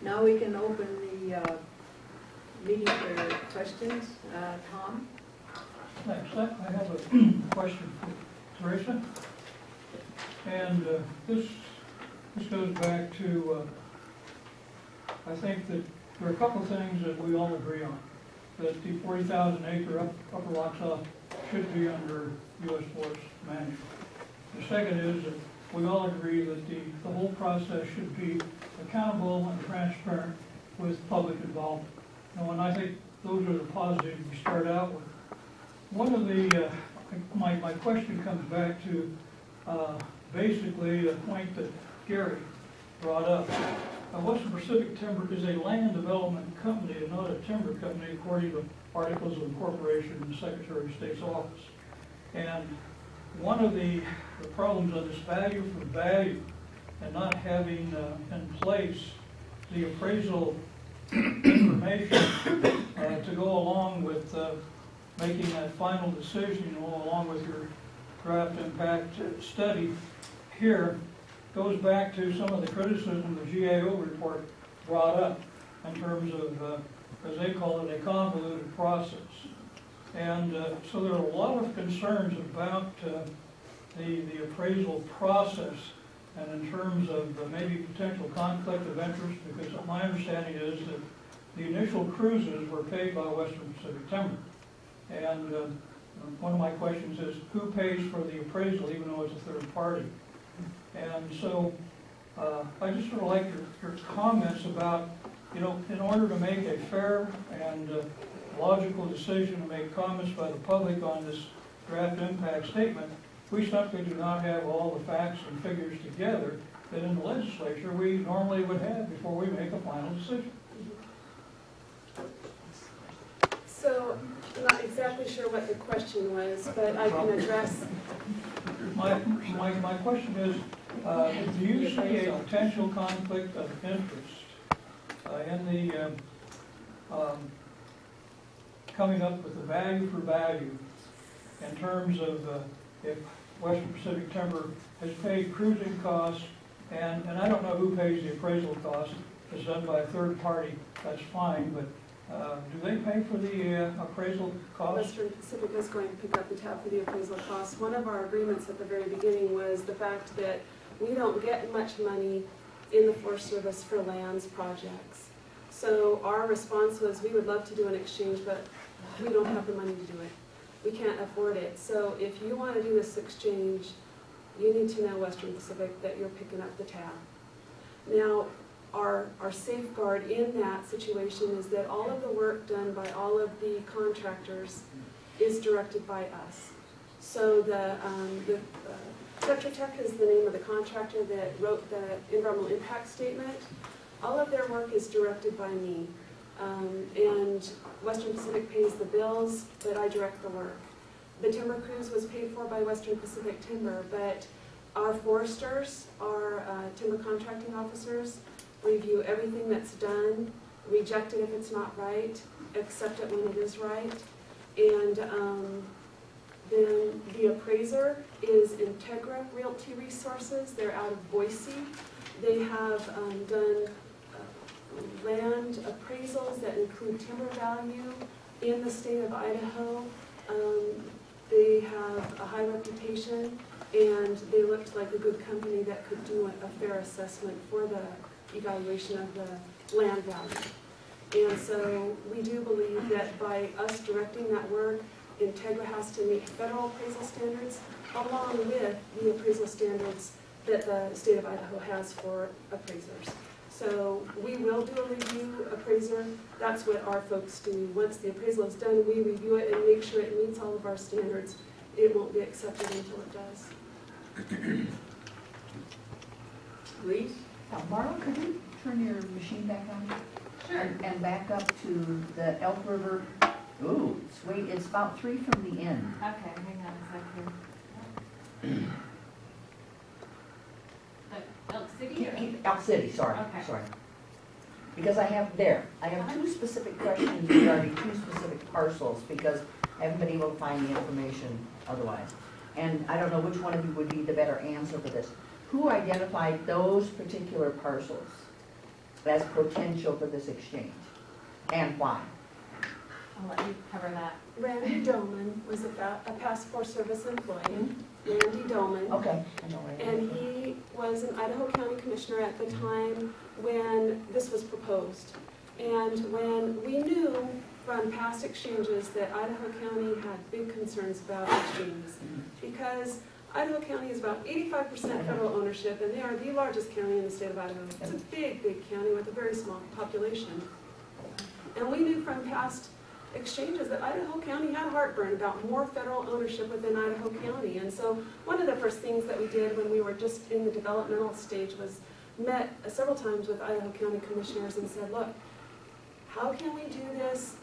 Now we can open the meeting for questions. Tom? Thanks. I have a question for Teresa. And this goes back to, I think that there are a couple of things that we all agree on. That the 40,000 acre upper Lochsa should be under U.S. Forest management. The second is that we all agree that the whole process should be accountable and transparent with public involvement. And I think those are the positives we start out with. One of the, my question comes back to basically a point that Gary brought up. Western Pacific Timber is a land development company and not a timber company according to Articles of Incorporation in the Secretary of State's office. And one of the problems of this value for value and not having in place the appraisal information to go along with making that final decision, along with your draft impact study here, goes back to some of the criticism the GAO report brought up in terms of, as they call it, a convoluted process. And so there are a lot of concerns about the appraisal process and in terms of maybe potential conflict of interest, because my understanding is that the initial cruises were paid by Western Pacific Timber. And one of my questions is, who pays for the appraisal even though it's a third party? And so I just sort of like your comments about, in order to make a fair and logical decision to make comments by the public on this draft impact statement, we simply do not have all the facts and figures together that in the legislature we normally would have before we make a final decision. So, I'm not exactly sure what the question was, but I can address. My question is, do you see a potential conflict of interest in the coming up with the value for value in terms of if Western Pacific Timber has paid cruising costs, and I don't know who pays the appraisal cost, it's done by a third party, that's fine, but do they pay for the appraisal cost? Western Pacific is going to pick up the tab for the appraisal costs. One of our agreements at the very beginning was the fact that we don't get much money in the Forest Service for lands projects. So our response was, we would love to do an exchange, but we don't have the money to do it. We can't afford it. So if you want to do this exchange, you need to know Western Pacific that you're picking up the tab. Now, our safeguard in that situation is that all of the work done by all of the contractors is directed by us. So the Tetra Tech is the name of the contractor that wrote the environmental impact statement. All of their work is directed by me. And Western Pacific pays the bills, but I direct the work. The timber cruise was paid for by Western Pacific Timber, but our foresters, our timber contracting officers, review everything that's done, reject it if it's not right, accept it when it is right. And then the appraiser is Integra Realty Resources. They're out of Boise. They have done land appraisals that include timber value in the state of Idaho. They have a high reputation, and they looked like a good company that could do a fair assessment for the evaluation of the land value. And so we do believe that by us directing that work, Integra has to meet federal appraisal standards along with the appraisal standards that the state of Idaho has for appraisers. So we will do a review appraiser. That's what our folks do. Once the appraisal is done, we review it and make sure it meets all of our standards. It won't be accepted until it does. Please? Marla, could you turn your machine back on? Sure. And back up to the Elk River. Ooh, sweet. It's about 3 from the end. Okay, hang on a second. Elk City? Or? Elk City, sorry. Okay. Sorry. Because I have 2 specific questions regarding 2 specific parcels because I haven't been able to find the information otherwise. And I don't know which one of you would be the better answer for this. Who identified those particular parcels? as potential for this exchange? And why? I'll let you cover that. Randy Doman was a past Forest Service employee, Randy Doman. Okay, I know where And he was an Idaho County Commissioner at the time when this was proposed. And when we knew from past exchanges that Idaho County had big concerns about exchanges, because Idaho County is about 85% federal ownership, and they are the largest county in the state of Idaho. It's a big, big county with a very small population. And we knew from past exchanges that Idaho County had heartburn about more federal ownership within Idaho County. And so one of the first things that we did when we were just in the developmental stage was met several times with Idaho County commissioners and said, look, how can we do this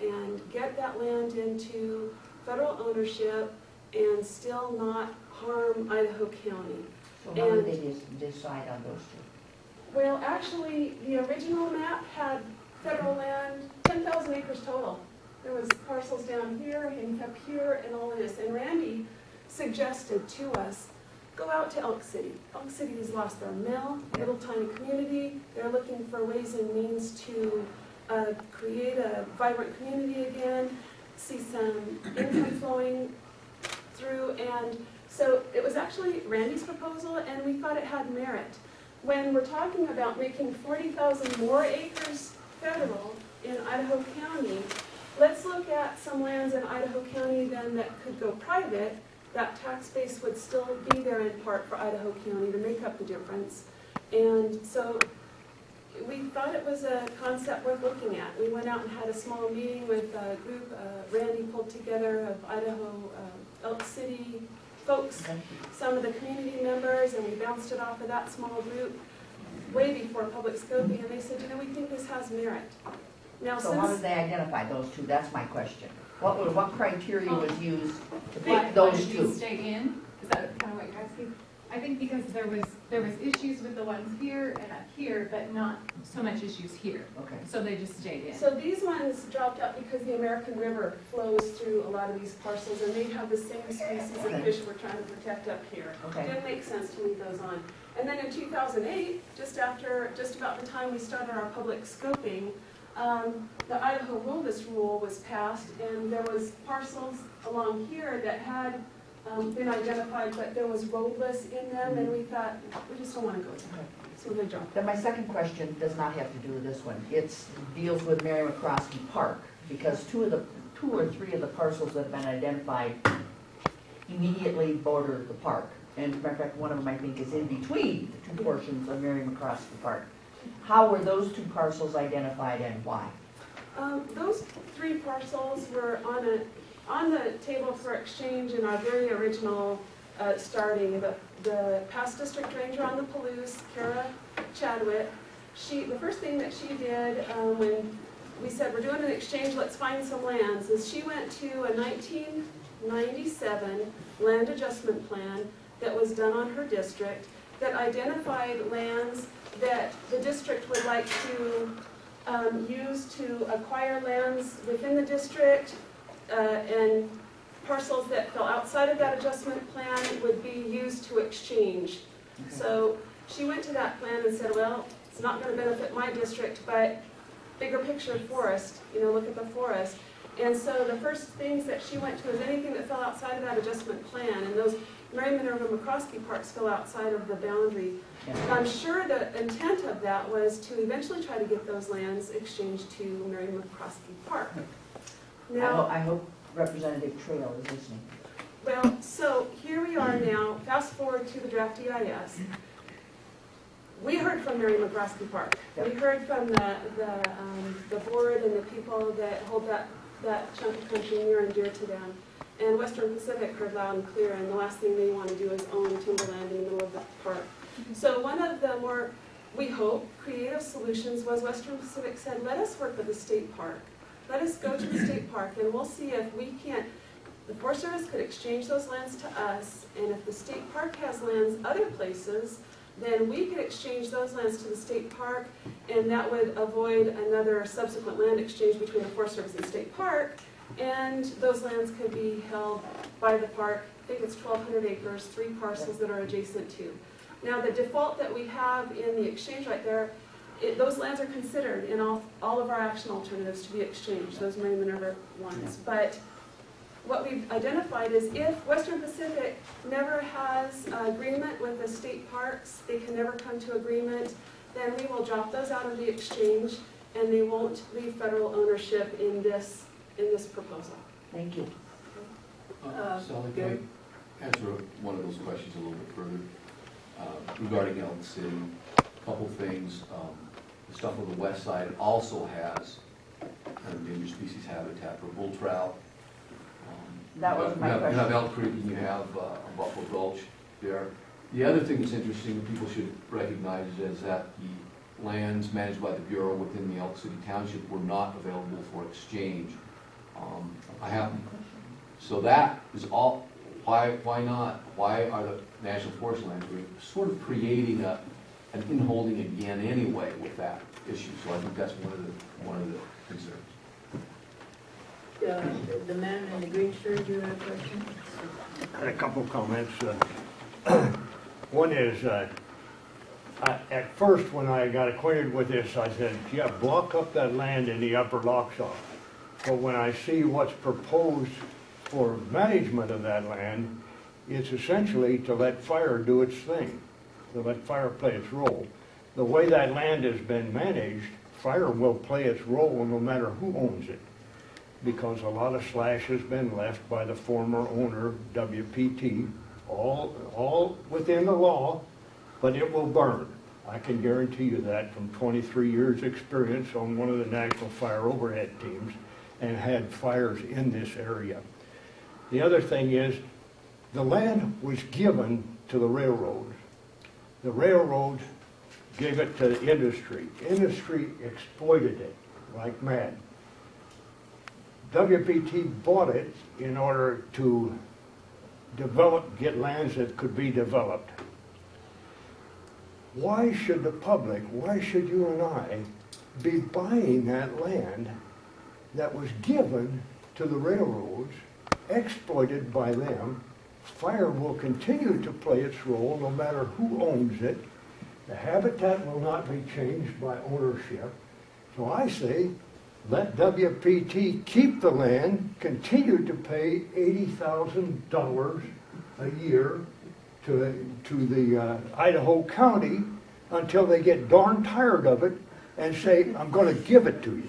and get that land into federal ownership and still not harm Idaho County? So how did they decide on those two? Well, actually, the original map had federal land, 10,000 acres total. There was parcels down here and up here and all of this. And Randy suggested to us, go out to Elk City. Elk City has lost their mill, little tiny community. They're looking for ways and means to create a vibrant community again, see some income flowing through. And so it was actually Randy's proposal, and we thought it had merit. When we're talking about making 40,000 more acres federal in Idaho County, let's look at some lands in Idaho County then that could go private. That tax base would still be there in part for Idaho County to make up the difference. And so we thought it was a concept worth looking at. We went out and had a small meeting with a group Randy pulled together of Idaho Elk City folks, some of the community members, and we bounced it off of that small group way before public scoping, and they said, you know, we think this has merit. Now, So how did they identify those two? That's my question. What criteria was used to Why pick those did two? these stay in? Is that kind of what you're asking? I think because there was issues with the ones here and up here, but not so much issues here. Okay. So they just stayed in. So these ones dropped out because the American River flows through a lot of these parcels, and they have the same species of fish we're trying to protect up here. Okay. Didn't make sense to leave those on. And then in 2008, just about the time we started our public scoping, the Idaho Wilderness Rule was passed, and there was parcels along here that had been identified, but there was roadless in them, and we thought, we just don't want to go there. So they dropped. Then my second question does not have to do with this one. It deals with Mary McCroskey Park, because two or three of the parcels that have been identified immediately border the park. And as a matter of fact, one of them I think is in between the two portions of Mary McCroskey Park. How were those two parcels identified and why? Those three parcels were on the table for exchange in our very original starting. The past district ranger on the Palouse, Kara Chadwick, the first thing that she did when we said we're doing an exchange, let's find some lands, is she went to a 1997 land adjustment plan that was done on her district that identified lands that the district would like to use to acquire lands within the district, and parcels that fell outside of that adjustment plan would be used to exchange. Okay. So she went to that plan and said, well, it's not going to benefit my district, but bigger picture forest, look at the forest. And so the first things that she went to is anything that fell outside of that adjustment plan, and those Mary Minerva McCroskey parks fell outside of the boundary. Yeah. I'm sure the intent of that was to eventually try to get those lands exchanged to Mary McCroskey Park. Now, I hope Representative Trail is listening. well, so here we are now, fast forward to the draft EIS. We heard from Mary McCroskey Park. Yep. We heard from the board and the people that hold that chunk of country near and dear to them. And Western Pacific heard loud and clear, and the last thing they want to do is own timberland in the middle of the park. So one of the more, we hope, creative solutions was Western Pacific said, let us work with the state park. Let us go to the state park, and we'll see if we can't, the Forest Service could exchange those lands to us, and if the state park has lands other places, then we could exchange those lands to the state park, and that would avoid another subsequent land exchange between the Forest Service and state park, and those lands could be held by the park. I think it's 1,200 acres, 3 parcels that are adjacent to. Now, the default that we have in the exchange right there, those lands are considered in all of our action alternatives to be exchanged, those Mary Minerva ones. But what we've identified is if Western Pacific never has agreement with the state parks, they can never come to agreement, then we will drop those out of the exchange and they won't leave federal ownership in this proposal. Thank you. Sally, Gary? can I answer one of those questions a little bit further? Regarding Elk City, a couple things. The stuff on the west side also has an endangered species habitat for bull trout. That was my You have question. Elk Creek and you have Buffalo Gulch there. The other thing that's interesting that people should recognize is that the lands managed by the Bureau within the Elk City Township were not available for exchange. So that is all. Why not? Why are the National Forest lands sort of creating an inholding again anyway with that issue? So I think that's one of the concerns. The man in the green shirt, you have a question? I had a couple of comments. One is, at first when I got acquainted with this, I said, yeah, block up that land in the upper Locksaw. But when I see what's proposed for management of that land, it's essentially to let fire do its thing, to let fire play its role. The way that land has been managed, fire will play its role no matter who owns it, because a lot of slash has been left by the former owner, WPT, all within the law, but it will burn. I can guarantee you that from 23 years experience on one of the National Fire Overhead teams and had fires in this area. The other thing is, the land was given to the railroads. The railroads gave it to the industry. Industry exploited it like mad. WPT bought it in order to get lands that could be developed. Why should the public, why should you and I be buying that land that was given to the railroads, exploited by them? Fire will continue to play its role no matter who owns it. The habitat will not be changed by ownership. So I say, let WPT keep the land, continue to pay $80,000 a year to the Idaho County until they get darn tired of it and say, I'm going to give it to you.